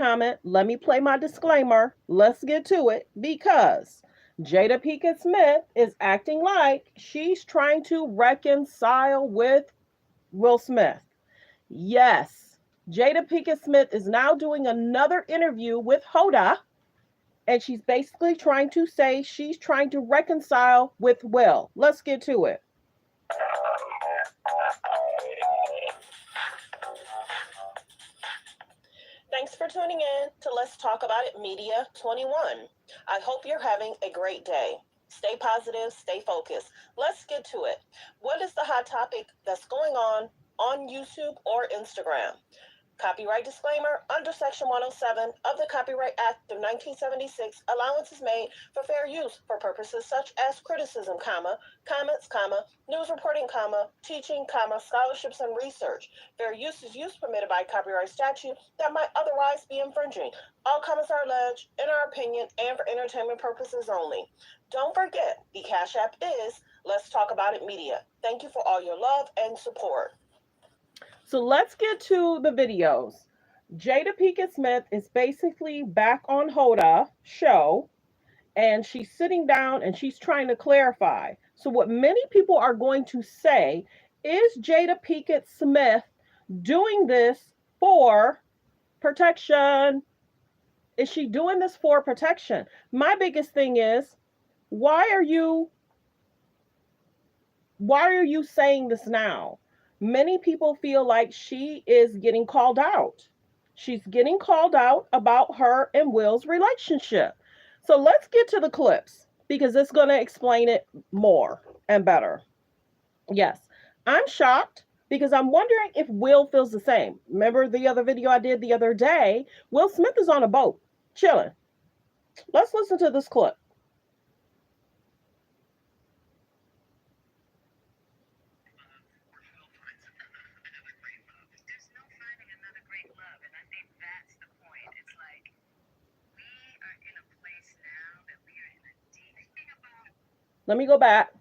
comment. Let me play my disclaimer. Let's get to it because Jada Pinkett Smith is acting like she's trying to reconcile with Will Smith. Yes, Jada Pinkett Smith is now doing another interview with Hoda, and she's basically trying to say she's trying to reconcile with Will. Let's get to it. Thanks for tuning in to Let's Talk About It Media 21. I hope you're having a great day. Stay positive, stay focused. Let's get to it. What is the hot topic that's going on YouTube or Instagram? Copyright disclaimer. Under Section 107 of the Copyright Act of 1976, allowance is made for fair use for purposes such as criticism, comments, news reporting, teaching, scholarships, and research. Fair use is use permitted by copyright statute that might otherwise be infringing. All comments are alleged, in our opinion, and for entertainment purposes only. Don't forget, the Cash App is Let's Talk About It Media. Thank you for all your love and support. So let's get to the videos. Jada Pinkett Smith is basically back on Hoda show, and she's sitting down and she's trying to clarify. So what many people are going to say is Jada Pinkett Smith doing this for protection? Is she doing this for protection? My biggest thing is, why are you saying this now? Many people feel like she is getting called out. She's getting called out about her and Will's relationship. So let's get to the clips because it's going to explain it more and better. Yes, I'm shocked because I'm wondering if Will feels the same. Remember the other video I did the other day? Will Smith is on a boat, chilling. Let's listen to this clip. Let me go back.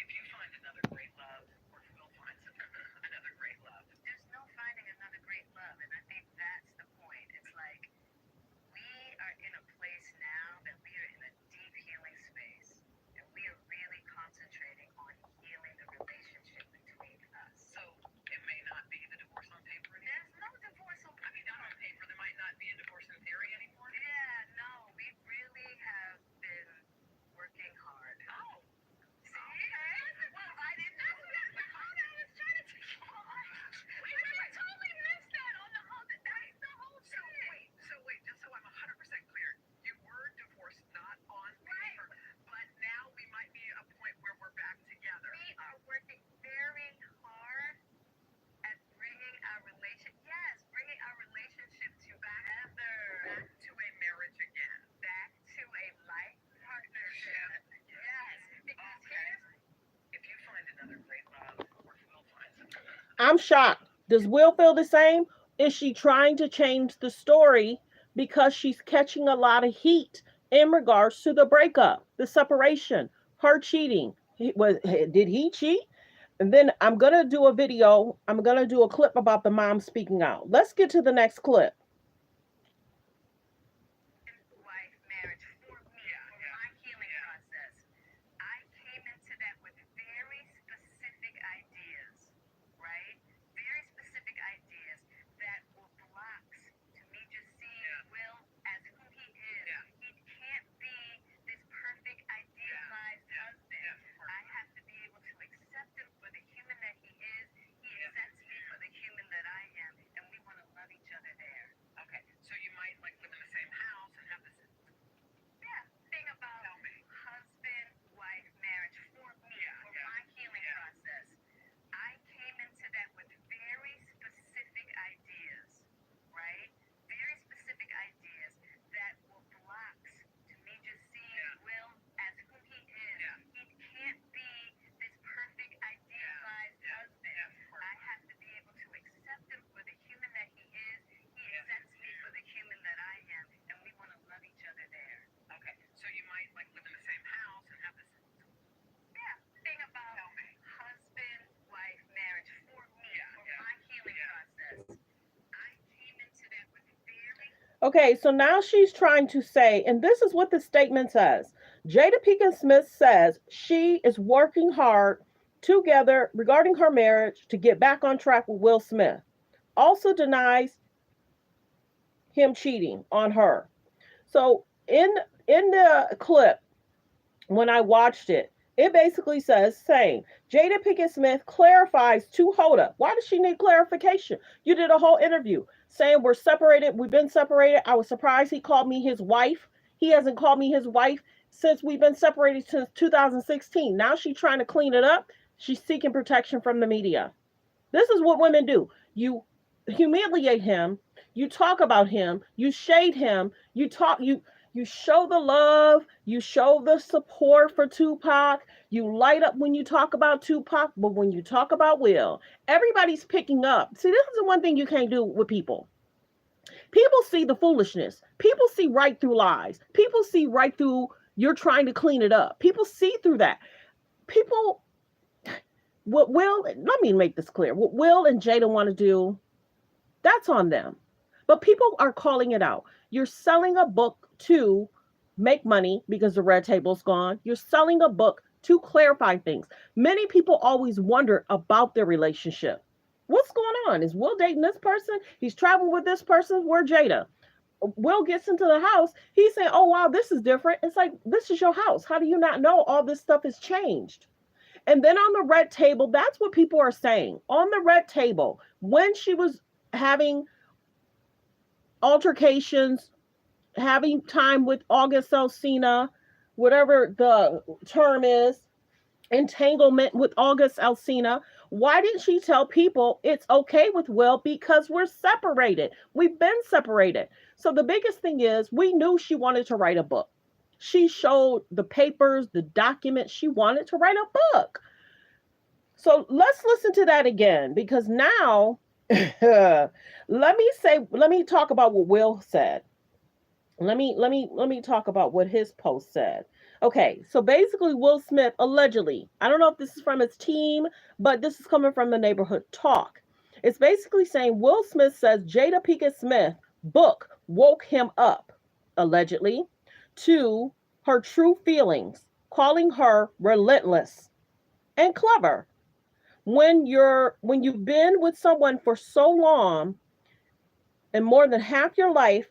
If you find another great love, or if Will finds another great love, there's no finding another great love, and I think that's the point. It's like we are in a place now that we are in a deep healing space, and we are really concentrating on healing the relationship between us. So it may not be the divorce on paper anymore. There's no divorce on paper. I mean, not on paper. There might not be a divorce in theory anymore. Yeah, no, we really have been working hard. Oh. See? Okay. Well, I didn't know that. Hold on, I was trying to take you on. We totally missed that on the whole, that's the whole thing. So wait, just so I'm 100% clear. You were divorced not on paper, but now we might be at a point where we're back together. We are working very hard at bringing our relationship back to a marriage again, back to a life partnership. Yes, because if you find another great love, or if Will finds another. I'm shocked. Does Will feel the same? Is she trying to change the story because she's catching a lot of heat in regards to the breakup, the separation, her cheating? Did he cheat? And then I'm going to do a video. I'm going to do a clip about the mom speaking out. Let's get to the next clip. Okay, so now she's trying to say, and this is what the statement says. Jada Pinkett Smith says she is working hard together regarding her marriage to get back on track with Will Smith. Also denies him cheating on her. So in the clip, when I watched it, it basically says same. Jada Pinkett Smith clarifies to Hoda. Why does she need clarification? You did a whole interview saying we're separated. We've been separated. I was surprised he called me his wife. He hasn't called me his wife since we've been separated since 2016. Now she's trying to clean it up. She's seeking protection from the media. This is what women do. You humiliate him, you talk about him, you shade him, you show the love, you show the support for Tupac, you light up when you talk about Tupac, but when you talk about Will, everybody's picking up. See, this is the one thing you can't do with people. People see the foolishness. People see right through lies. People see right through you're trying to clean it up. People see through that. People what Will, let me make this clear. What Will and Jada want to do, that's on them. But people are calling it out. You're selling a book to make money because the red table's gone. You're selling a book to clarify things. Many people always wonder about their relationship. What's going on? Is Will dating this person? He's traveling with this person. Where Jada? Will gets into the house. He's saying, oh, wow, this is different. It's like, this is your house. How do you not know all this stuff has changed? And then on the red table, that's what people are saying. On the red table, when she was having altercations, having time with August Alsina, whatever the term is, entanglement with August Alsina, why didn't she tell people it's okay with Will because we're separated? We've been separated. So the biggest thing is we knew she wanted to write a book. She showed the papers, the documents. She wanted to write a book. So let's listen to that again because now let me talk about what Will said. Let me talk about what his post said. Okay, so basically Will Smith allegedly, I don't know if this is from his team, but this is coming from the neighborhood talk. It's basically saying Will Smith says Jada Pinkett Smith book woke him up, allegedly, to her true feelings, calling her relentless and clever. When you've been with someone for so long and more than half your life,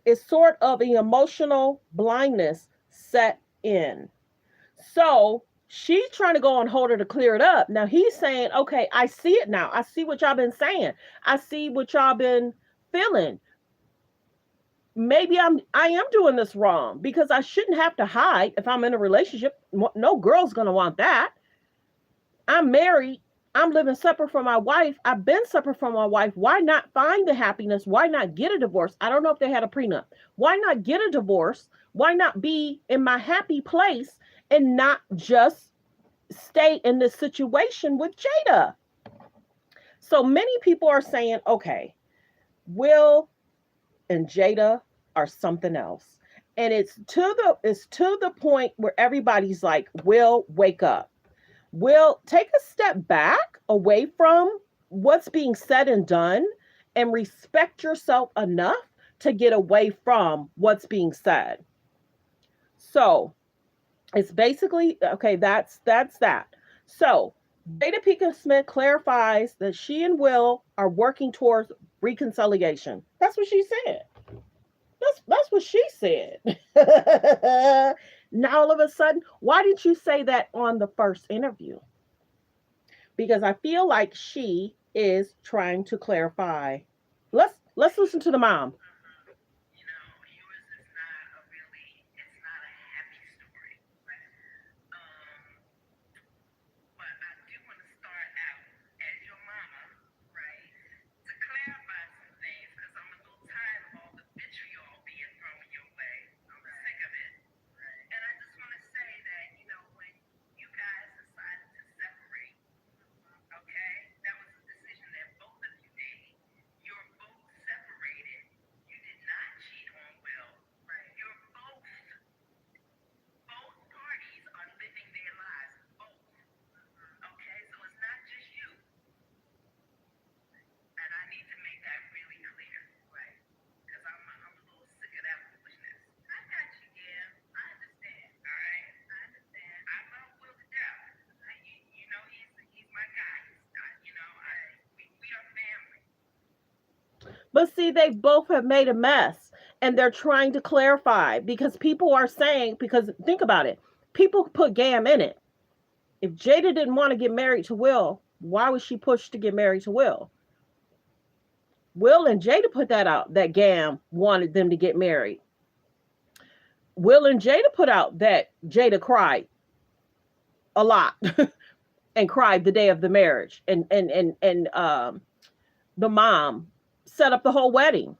is sort of an emotional blindness set in. So she's trying to go on Holder to clear it up. Now he's saying, okay, I see it now. I see what y'all been saying. I see what y'all been feeling. Maybe I am doing this wrong because I shouldn't have to hide if I'm in a relationship. No girl's gonna want that. I'm married. I'm living separate from my wife. I've been separate from my wife. Why not find the happiness? Why not get a divorce? I don't know if they had a prenup. Why not get a divorce? Why not be in my happy place and not just stay in this situation with Jada? So many people are saying, okay, Will and Jada are something else. And it's to the point where everybody's like, Will, wake up. Will take a step back away from what's being said and done and respect yourself enough to get away from what's being said. So it's basically okay, that's that. So Jada Pinkett Smith clarifies that she and Will are working towards reconciliation. That's what she said. That's what she said. Now all of a sudden, why didn't you say that on the first interview? Because I feel like she is trying to clarify. Let's listen to the mom. You know, yours is not a really, it's not a happy story, right? Um, but I do want to start out as your mama, right? To clarify some things, because I'm a little tired of all the vitriol being thrown your way. I'm sick of it. And I just want to say that, you know, when you guys decided to separate, okay, that was a decision that both of you made. You're both separated. But see, they both have made a mess and they're trying to clarify because people are saying, because think about it, people put Gam in it. If Jada didn't want to get married to Will, why was she pushed to get married to Will? Will and Jada put that out that Gam wanted them to get married. Will and Jada put out that Jada cried a lot and cried the day of the marriage, and the mom set up the whole wedding.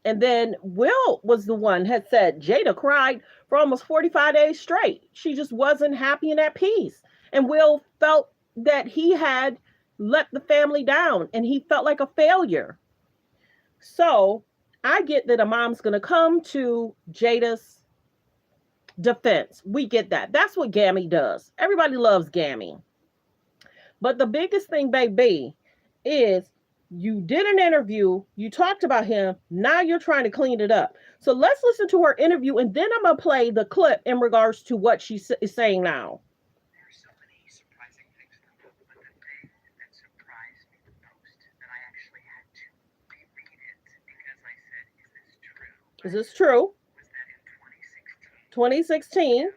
And then Will was the one had said Jada cried for almost 45 days straight. She just wasn't happy and at peace. And Will felt that he had let the family down and he felt like a failure. So I get that a mom's going to come to Jada's defense. We get that. That's what Gammy does. Everybody loves Gammy. But the biggest thing, baby, is you did an interview, you talked about him, now you're trying to clean it up. So let's listen to her interview, and then I'm going to play the clip in regards to what she is saying now. There are so many surprising things that happened, but the thing that surprised me the most, that I actually had to reread it because I said, is this true? Is this true? Was that in 2016? 2016.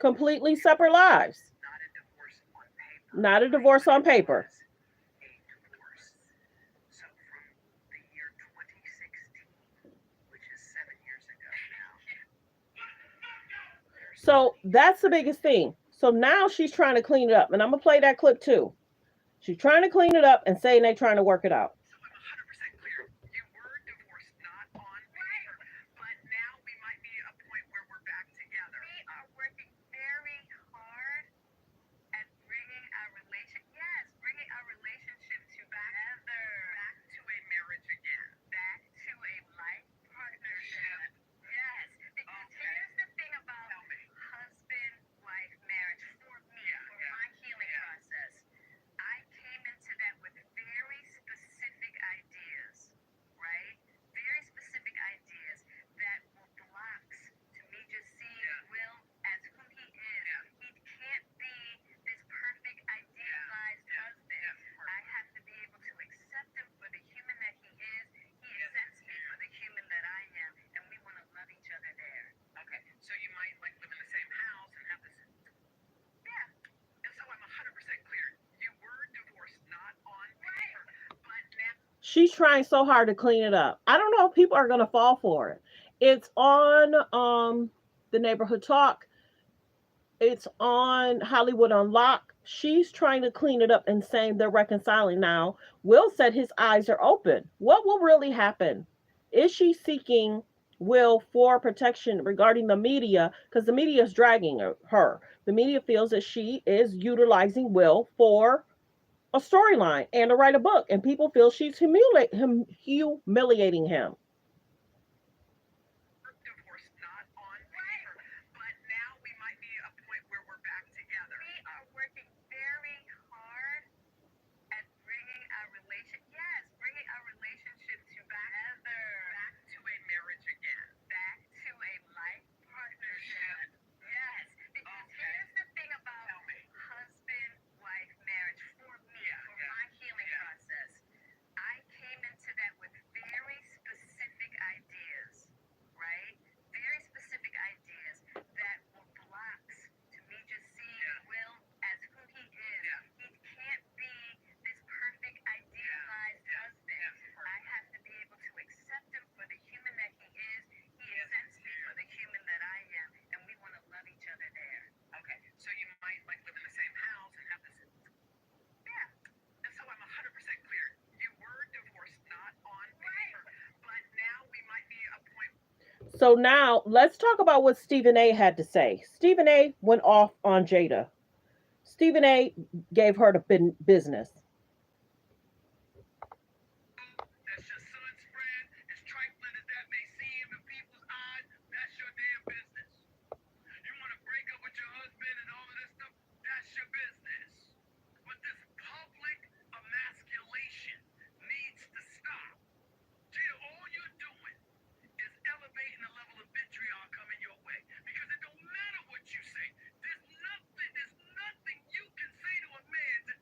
Completely separate lives. Not a divorce on paper. A divorce. So from the year 2016, which is 7 years ago now. So that's the biggest thing. So now she's trying to clean it up. And I'm going to play that clip too. She's trying to clean it up and saying they're trying to work it out. So I'm 100% clear. You were divorced, not on paper. But now we might be at a point where we're back together. We are working very hard at bringing our relationship together, Back to a marriage again. back to a life partnership. Yes, because here's the thing about husband-wife marriage for me, for my healing process. I came into that with very specific ideas, right? Very specific ideas that were blocks to me just seeing Will as who he is. He can't be this perfect, idealized husband. I have to be able to accept him for the human that he is. He accepts me for the human that I am, and we want to love each other there. Okay, so you might like live in the same house and have this. Yeah. And so I'm 100% clear. You were divorced, not on paper, but now. She's trying so hard to clean it up. I don't know if people are going to fall for it. It's on the Neighborhood Talk. It's on Hollywood Unlocked. She's trying to clean it up and saying they're reconciling now. Will said his eyes are open. What will really happen? Is she seeking Will for protection regarding the media? Because the media is dragging her. The media feels that she is utilizing Will for a storyline and to write a book, and people feel she's humiliating him. Divorced, not on paper, but now we might be at a point where we're back together. We are working very hard at bringing our relationship together, Back to a marriage again. back to a life partnership. Yes, because here's the thing about husband-wife marriage for me, for my healing process. I came into that with very specific ideas, right? Very specific ideas that were blocks to me just seeing Will as who he is. He can't be this perfect, idealized husband. I have to be able to accept him for the human that he is. He accepts me for the human that I am, and we want to love each other there. Okay, so you might like live in the same house and have this. Yeah. And so I'm 100% clear. You were divorced, not on paper, but now we might be at a point. So now let's talk about what Stephen A had to say. Stephen A went off on Jada. Stephen A gave her the business. That's your son's friend. As trifling as that may seem in people's eyes, that's your damn business. You want to break up with your husband and all of this stuff? That's your business. But this public emasculation needs to stop. Jada, all you're doing is elevating the level of vitriol coming your way. Because it don't matter what you say. There's nothing you can say to a man to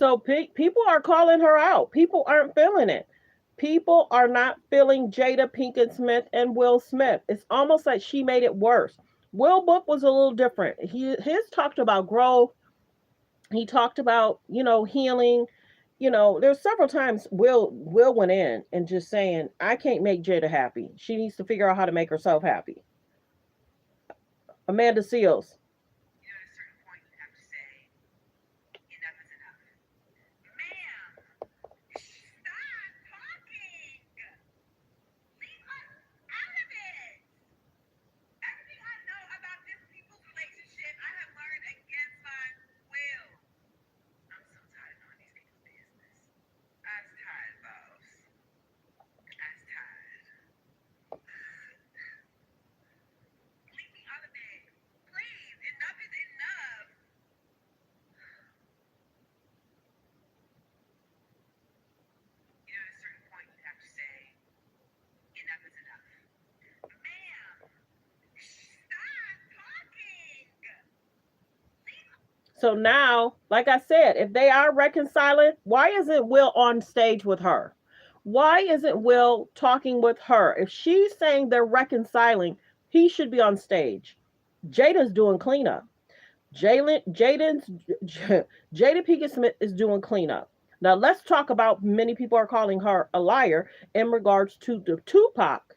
So people are calling her out. People aren't feeling it. People are not feeling Jada Pinkett Smith and Will Smith. It's almost like she made it worse. Will Book was a little different. His talked about growth. He talked about, healing. There's several times Will went in and just saying, I can't make Jada happy. She needs to figure out how to make herself happy. Amanda Seals. You know, at a certain point, you have to say, enough is enough. Ma'am, stop talking. Leave us out of it. Everything I know about this people's relationship, I have learned against my will. I'm so tired of knowing these people's business. I'm tired, boss. I'm tired. Leave me out of it. Please, enough is enough. You know, at a certain point, you have to say, enough is enough. Ma'am, stop talking. So now, like I said, if they are reconciling, why isn't Will on stage with her? Why isn't Will talking with her? If she's saying they're reconciling, he should be on stage. Jada's doing cleanup. Jaden's Jada Pinkett Smith is doing cleanup. Now let's talk about many people are calling her a liar in regards to the Tupac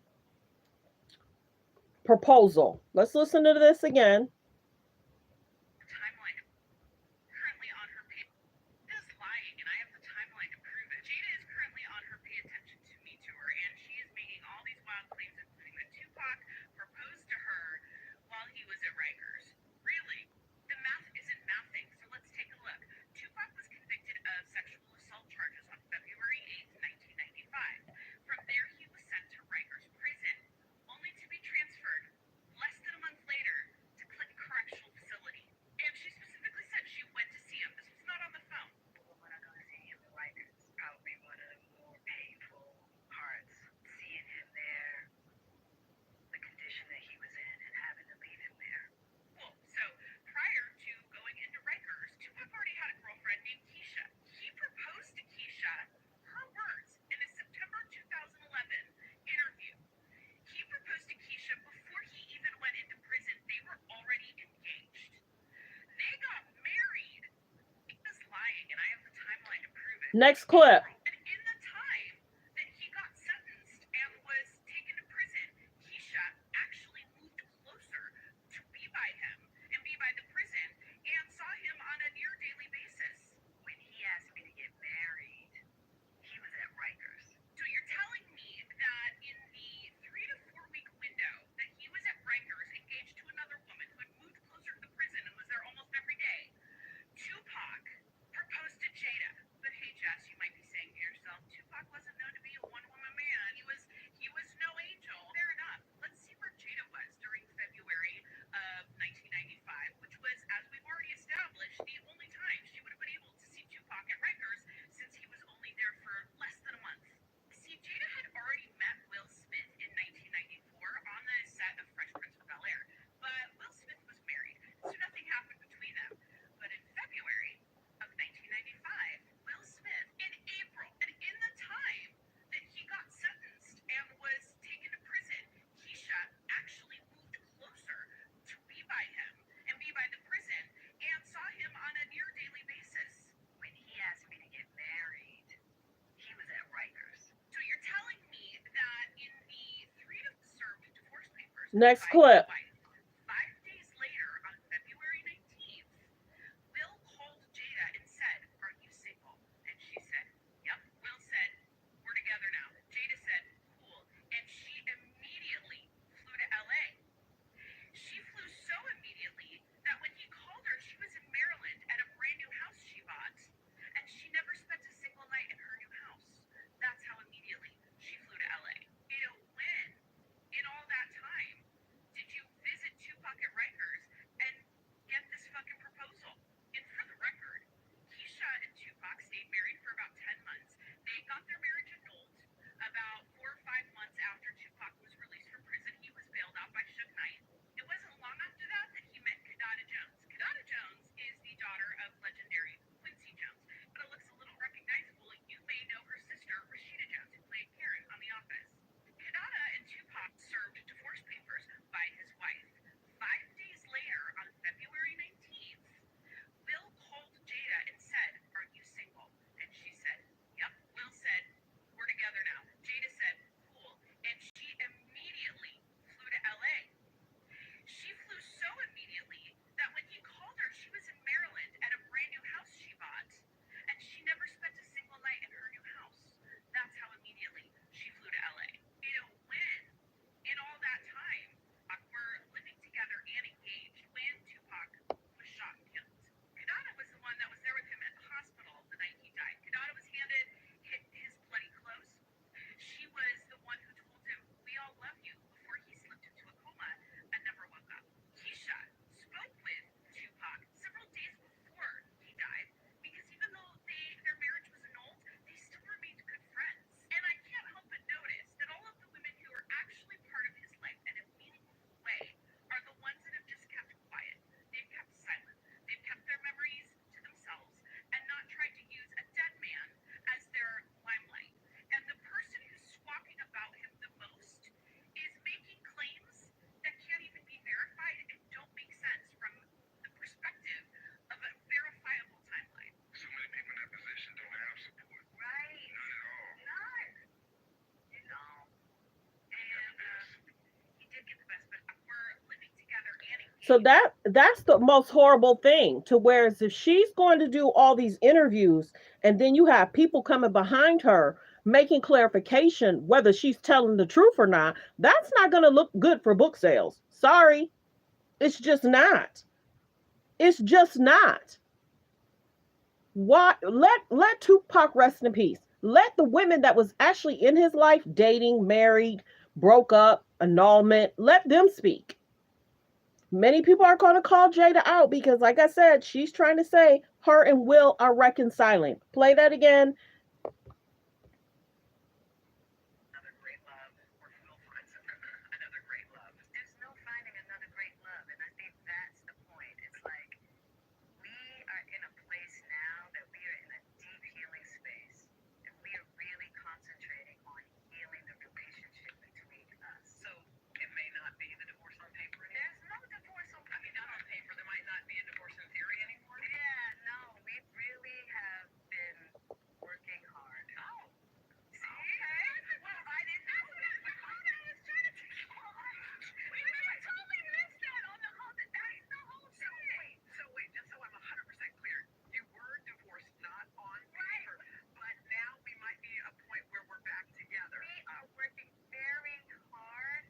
proposal. Let's listen to this again. Timeline currently on her page is lying, and I have the timeline to prove it. Jada is currently on her Pay Attention to Me tour, and she is making all these wild claims, including that Tupac proposed to her while he was at Rikers. Really? The math isn't mathing, so let's take a look. Tupac was convicted of sexual assault charges on February 8th, 1995. From there, he was sent to Rikers Prison, only to be transferred less than a month later to Clinton Correctional Facility. And she specifically said she went to see him. This was not on the phone. But when I go to see him in Rikers, probably one of the more painful parts. Seeing him there, the condition that he was in, and having to leave him there. Well, so prior to going into Rikers, Tupac already had a girlfriend named Keisha. He proposed to Keisha, her words, in a September 2011 interview. He proposed to Keisha before he even went into prison. They were already engaged. They got married. He was lying, and I have the timeline to prove it. Next clip. And in the time that he got sentenced and was taken to prison, Keisha actually moved closer to be by him and be by the prison and saw him on a near daily basis. When he asked me to get married, he was at Rikers. So you're telling me that in the 3 to 4 week window that he was at Rikers engaged to another woman who had moved closer to the prison and was there almost every day, Tupac proposed to Jada. But hey, Jess, you might be saying to yourself, Tupac wasn't known to be a one-woman man. He was no angel. Fair enough. Let's see where Jada was during February of 1995, which was, as we've already established, the only time she would have been able to see Tupac at Rikers since he was only there for less than a month. See, Jada had already met Will Smith in 1994 on the set of Fresh Prince of Bel-Air, but Will Smith was married, so nothing happened between them. But in February of 1995, Will Smith, in April, and in the time that he got sentenced and was taken to prison, Keisha actually moved closer to be by him and be by the prison and saw him on a near daily basis. When he asked me to get married, he was at Rikers. So you're telling me that in the 3 to served divorce papers. Next clip. 5 days later, on February 19th, Will called Jada and said, "Are you single?" And she said, "Yep." Will said, "We're together now." Jada said, "Cool." And she immediately flew to LA. She flew so immediately that when he called her, she was in Maryland at a brand new house she bought. And she never spent a single night in her new house. That's how immediately she flew to LA. You know, when, in all that time, did you So that's the most horrible thing. To whereas if she's going to do all these interviews and then you have people coming behind her making clarification whether she's telling the truth or not, that's not going to look good for book sales. Sorry, it's just not. It's just not. Why let Tupac rest in peace. Let the women that was actually in his life, dating, married, broke up, annulment, let them speak. Many people are going to call Jada out because, like I said, she's trying to say her and Will are reconciling. Play that again. Another great love, or Will finds another great love. There's no finding another great love, and I think that's the point. It's like we are in a place now that we are in a deep healing space, and we are really concentrating on healing the relationship between us. So it may not be the divorce on paper anymore. There's no divorce on I mean, not on paper. There might not be a divorce in theory anymore. Yeah, no, we really have been working hard. Oh. See? Okay. Well, I didn't know that. I was trying to take you on. I totally missed that on the whole. That's the whole thing. So wait, just so I'm 100% clear, you were divorced, not on paper, but now we might be at a point where we're back together. We are working very hard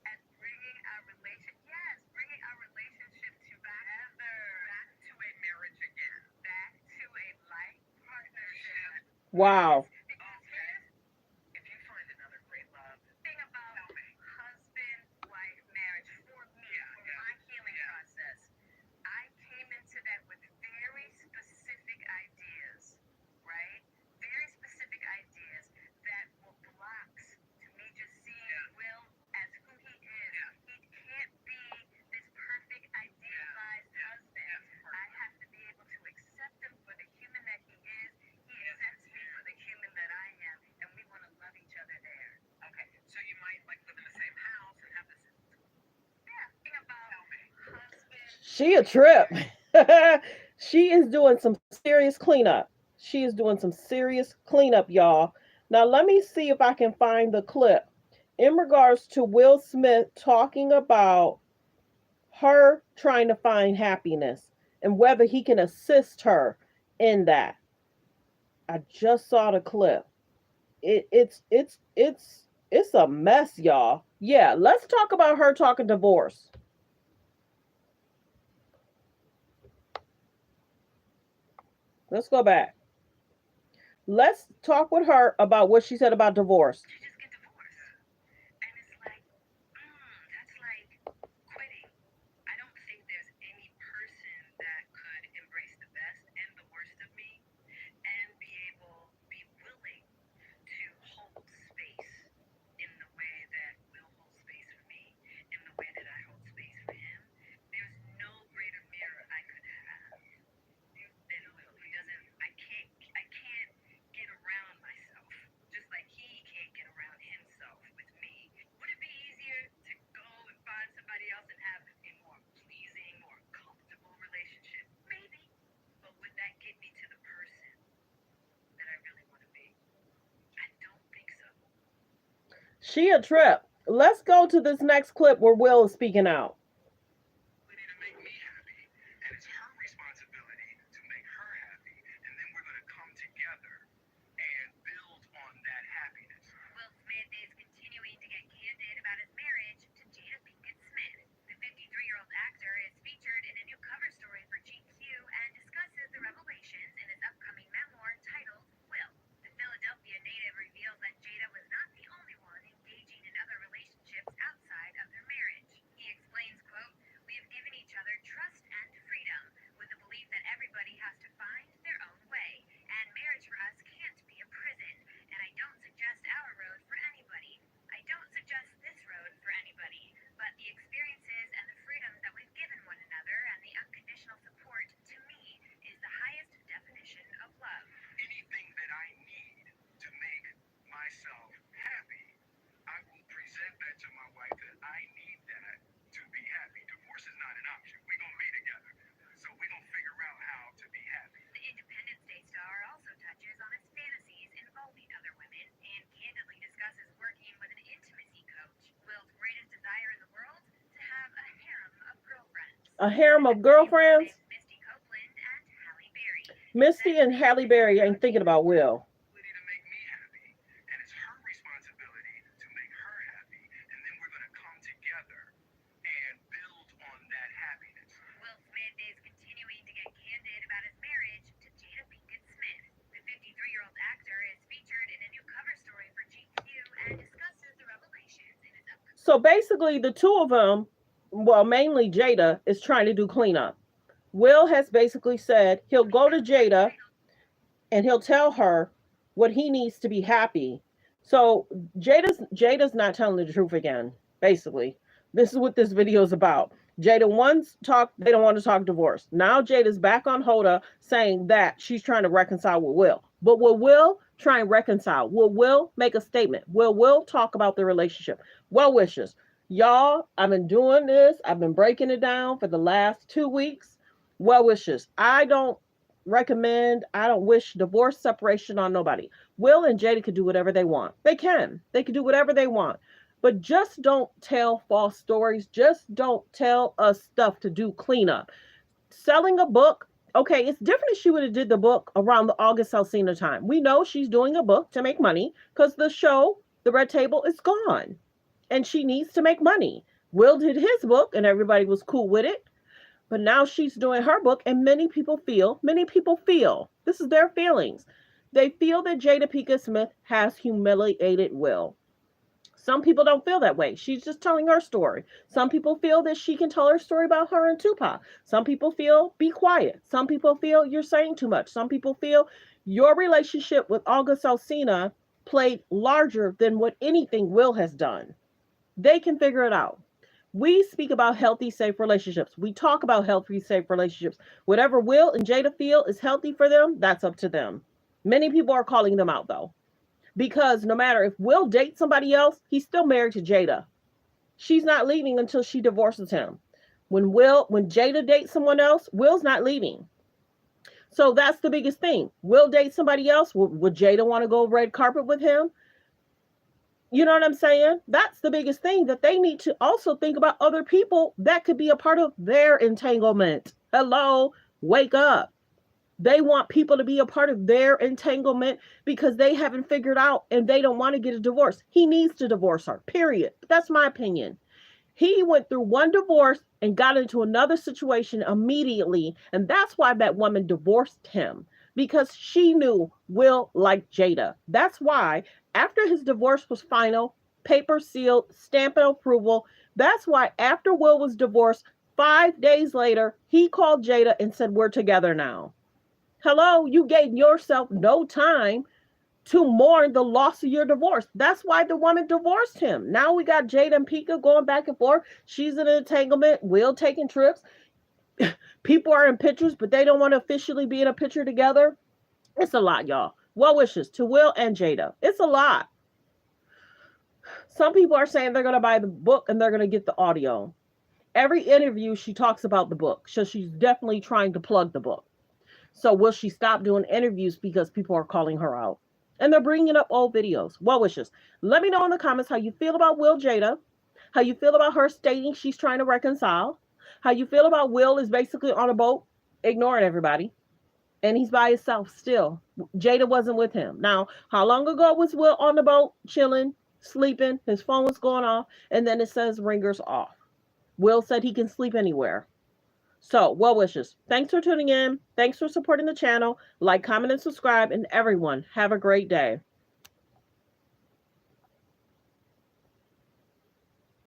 at bringing our relationship together, Back to a marriage again. back to a life partnership. Wow. Because here's If you find another great love, the thing about tell me. husband-wife marriage for me, for my healing process. I came into that with very specific ideas, right? Very specific ideas that were blocks to me just seeing Will as who he is. He can't be this perfect, idealized husband. I have to be able to accept him for the human that he is. He accepts me for the human that I am, and we want to love each other there. Okay, so you might like live in the same house and have this. Yeah, think about Tell me. husband. She a trip. She is doing some serious cleanup. She is doing some serious cleanup, y'all. Now let me see if I can find the clip in regards to Will Smith talking about her trying to find happiness and whether he can assist her in that. I just saw the clip. It's a mess, y'all. Yeah, let's talk about her talking divorce. Let's go back. Let's talk with her about what she said about divorce. You just get divorced. And it's like, that's like quitting. I don't think there's any person that could embrace the best and the worst of me and be willing to hold space in the way that Will hold space for me, in the way that I hold space for him. There's no greater mirror I could have than Will. I can't get around myself, just like he can't get around himself with me. Would it be easier to go and find somebody else and have a more pleasing, more comfortable relationship? Maybe. But would that get me to the person that I really want to be? I don't think so. She a trip. Let's go to this next clip where Will is speaking out. To make me happy, and it's her responsibility to make her happy, and then we're going to come together and build on that happiness. Will Smith is continuing to get candid about his marriage to Jada Pinkett-Smith. The 53-year-old actor is featured in a new cover story for GQ and discusses the revelations in his upcoming memoir titled Will. The Philadelphia native reveals that Jada was not the only one engaging in other relationships outside of their marriage. He explains A harem of girlfriends. Misty and Halle Berry ain't thinking about Will. To make me happy, and it's her responsibility to make her happy, and then we're going to come together and build on that happiness. Will Smith is continuing to get candid about his marriage to Jada Pinkett-Smith. The 53-year-old actor is featured in a new cover story for GQ and discusses the revelations in his upcoming. So basically, the two of them, well, mainly Jada, is trying to do cleanup. Will has basically said he'll go to Jada and he'll tell her what he needs to be happy. So Jada's not telling the truth again. Basically, this is what this video is about. Jada once talked, they don't want to talk divorce. Now Jada's back on Hoda saying that she's trying to reconcile with Will. But will Will try and reconcile? Will Will make a statement? Will Will talk about the relationship? Well wishes. Y'all, I've been doing this. I've been breaking it down for the last 2 weeks. Well wishes. I don't wish divorce, separation on nobody. Will and Jada could do whatever they want. They can do whatever they want. But just don't tell false stories. Just don't tell us stuff to do cleanup. Selling a book, okay, it's different if she would have did the book around the August Alsina time. We know she's doing a book to make money because the show, The Red Table, is gone. And she needs to make money. Will did his book and everybody was cool with it. But now she's doing her book, and many people feel, this is their feelings. They feel that Jada Pinkett-Smith has humiliated Will. Some people don't feel that way. She's just telling her story. Some people feel that she can tell her story about her and Tupac. Some people feel, be quiet. Some people feel you're saying too much. Some people feel your relationship with August Alsina played larger than what anything Will has done. They can figure it out. We speak about healthy, safe relationships. We talk about healthy, safe relationships. Whatever Will and Jada feel is healthy for them, that's up to them. Many people are calling them out, though. Because no matter if Will dates somebody else, he's still married to Jada. She's not leaving until she divorces him. When Jada dates someone else, Will's not leaving. So that's the biggest thing. Will date somebody else? Would Jada want to go red carpet with him? You know what I'm saying? That's the biggest thing, that they need to also think about other people that could be a part of their entanglement. Hello, wake up. They want people to be a part of their entanglement because they haven't figured out and they don't want to get a divorce. He needs to divorce her, period. That's my opinion. He went through one divorce and got into another situation immediately. And that's why that woman divorced him, because she knew Will liked Jada. That's why after his divorce was final, paper sealed, stamp of approval, that's why after Will was divorced, 5 days later, he called Jada and said, we're together now. Hello, you gave yourself no time to mourn the loss of your divorce. That's why the woman divorced him. Now we got Jada and Pika going back and forth. She's in an entanglement, Will taking trips. People are in pictures, but they don't want to officially be in a picture together. It's a lot, y'all. Well wishes to Will and Jada. It's a lot. Some people are saying they're going to buy the book and they're going to get the audio. Every interview, she talks about the book. So she's definitely trying to plug the book. So will she stop doing interviews because people are calling her out? And they're bringing up old videos. Well wishes. Let me know in the comments how you feel about Will Jada. How you feel about her stating she's trying to reconcile. How you feel about Will is basically on a boat, ignoring everybody. And he's by himself still. Jada wasn't with him. Now, how long ago was Will on the boat, chilling, sleeping? His phone was going off. And then it says ringers off. Will said he can sleep anywhere. So, well wishes. Thanks for tuning in. Thanks for supporting the channel. Like, comment, and subscribe. And everyone, have a great day.